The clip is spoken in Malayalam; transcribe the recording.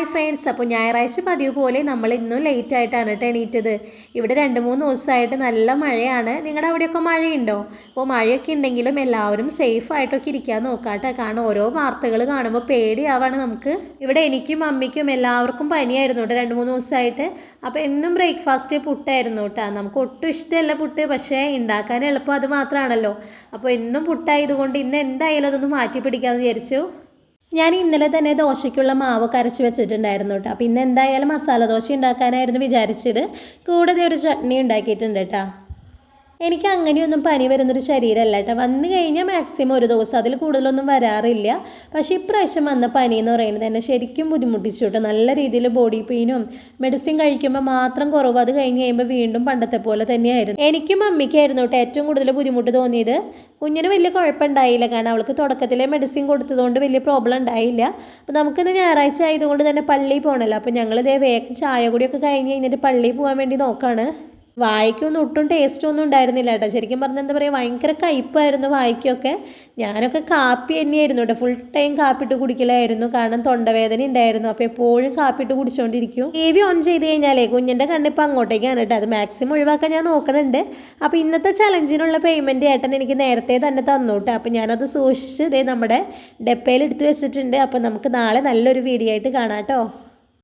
ഹായ് ഫ്രണ്ട്സ്, അപ്പോൾ ഞായറാഴ്ച പതിവ് പോലെ നമ്മൾ ഇന്നും ലേറ്റ് ആയിട്ടാണ് കേട്ടോ എണീറ്റത്. ഇവിടെ 2-3 ദിവസമായിട്ട് നല്ല മഴയാണ്. നിങ്ങളുടെ അവിടെയൊക്കെ മഴയുണ്ടോ? അപ്പോൾ മഴയൊക്കെ ഉണ്ടെങ്കിലും എല്ലാവരും സേഫ് ആയിട്ടൊക്കെ ഇരിക്കാൻ നോക്കാട്ടോ. കാരണം ഓരോ വാർത്തകൾ കാണുമ്പോൾ പേടിയാവാണ് നമുക്ക്. ഇവിടെ എനിക്കും അമ്മയ്ക്കും എല്ലാവർക്കും പനിയായിരുന്നു കേട്ടോ 2-3 ദിവസമായിട്ട്. അപ്പോൾ എന്നും ബ്രേക്ക്ഫാസ്റ്റ് പുട്ടായിരുന്നു കേട്ടോ. നമുക്ക് ഒട്ടും ഇഷ്ടമല്ല പുട്ട്, പക്ഷേ ഉണ്ടാക്കാൻ എളുപ്പം അത് മാത്രമാണല്ലോ. അപ്പോൾ എന്നും പുട്ടായതുകൊണ്ട് ഇന്ന് എന്തായാലും അതൊന്ന് മാറ്റി പിടിക്കാമെന്ന് വിചാരിച്ചു. ഞാൻ ഇന്നലെ തന്നെ ദോശയ്ക്കുള്ള മാവൊക്കെ അരച്ച് വെച്ചിട്ടുണ്ടായിരുന്നു കേട്ടോ. അപ്പോൾ ഇന്ന് എന്തായാലും മസാല ദോശ ഉണ്ടാക്കാനായിരുന്നു വിചാരിച്ചത്. കൂടാതെ ഒരു ചട്നി ഉണ്ടാക്കിയിട്ടുണ്ട് കേട്ടോ. എനിക്ക് അങ്ങനെയൊന്നും പനി വരുന്നൊരു ശരീരമല്ല കേട്ടോ. വന്നു കഴിഞ്ഞാൽ മാക്സിമം ഒരു ദിവസം, അതിൽ കൂടുതലൊന്നും വരാറില്ല. പക്ഷേ ഇപ്രാവശ്യം വന്ന പനി എന്ന് പറയുന്നത് തന്നെ ശരിക്കും ബുദ്ധിമുട്ടിച്ചു കേട്ടോ. നല്ല രീതിയിൽ ബോഡി പെയിനും മെഡിസിൻ കഴിക്കുമ്പോൾ മാത്രം കുറവ്, അത് കഴിഞ്ഞ് കഴിയുമ്പോൾ വീണ്ടും പണ്ടത്തെ പോലെ തന്നെയായിരുന്നു. എനിക്കും അമ്മയ്ക്കായിരുന്നു കേട്ടോ ഏറ്റവും കൂടുതൽ ബുദ്ധിമുട്ട് തോന്നിയത്. കുഞ്ഞിന് വലിയ കുഴപ്പമുണ്ടായില്ല, കാരണം അവൾക്ക് തുടക്കത്തിലെ മെഡിസിൻ കൊടുത്തതുകൊണ്ട് വലിയ പ്രോബ്ലം ഉണ്ടായില്ല. അപ്പോൾ നമുക്കിന്ന് ഞായറാഴ്ച ആയതുകൊണ്ട് തന്നെ പള്ളിയിൽ പോകണമല്ലോ. അപ്പോൾ ഞങ്ങളിതേ വേഗം ചായ കൂടിയൊക്കെ കഴിഞ്ഞ് കഴിഞ്ഞിട്ട് പള്ളിയിൽ പോകാൻ വേണ്ടി നോക്കുകയാണ്. വായിക്കൊന്നും ഒട്ടും ടേസ്റ്റൊന്നും ഉണ്ടായിരുന്നില്ല കേട്ടോ. ശരിക്കും പറഞ്ഞാൽ എന്താ പറയുക, ഭയങ്കര കയ്പ്പായിരുന്നു വായിക്കൊക്കെ. ഞാനൊക്കെ കാപ്പി തന്നെയായിരുന്നു കേട്ടോ, ഫുൾ ടൈം കാപ്പിട്ട് കുടിക്കലായിരുന്നു. കാരണം തൊണ്ടവേദന ഉണ്ടായിരുന്നു. അപ്പോൾ എപ്പോഴും കാപ്പിട്ട് കുടിച്ചുകൊണ്ടിരിക്കും. TV ഓൺ ചെയ്ത് കഴിഞ്ഞാലേ കുഞ്ഞിൻ്റെ കണ്ണിപ്പോൾ അങ്ങോട്ടേക്കാണ് കേട്ടോ. അത് മാക്സിമം ഒഴിവാക്കാൻ ഞാൻ നോക്കുന്നുണ്ട്. അപ്പോൾ ഇന്നത്തെ ചലഞ്ചിനുള്ള പേയ്മെൻറ്റ് ഏട്ടൻ എനിക്ക് നേരത്തെ തന്നെ തന്നു കേട്ടോ. അപ്പോൾ ഞാനത് സൂക്ഷിച്ച് ഇതേ നമ്മുടെ ഡപ്പയിൽ എടുത്ത് വെച്ചിട്ടുണ്ട്. അപ്പോൾ നമുക്ക് നാളെ നല്ലൊരു വീഡിയോ ആയിട്ട് കാണാം കേട്ടോ.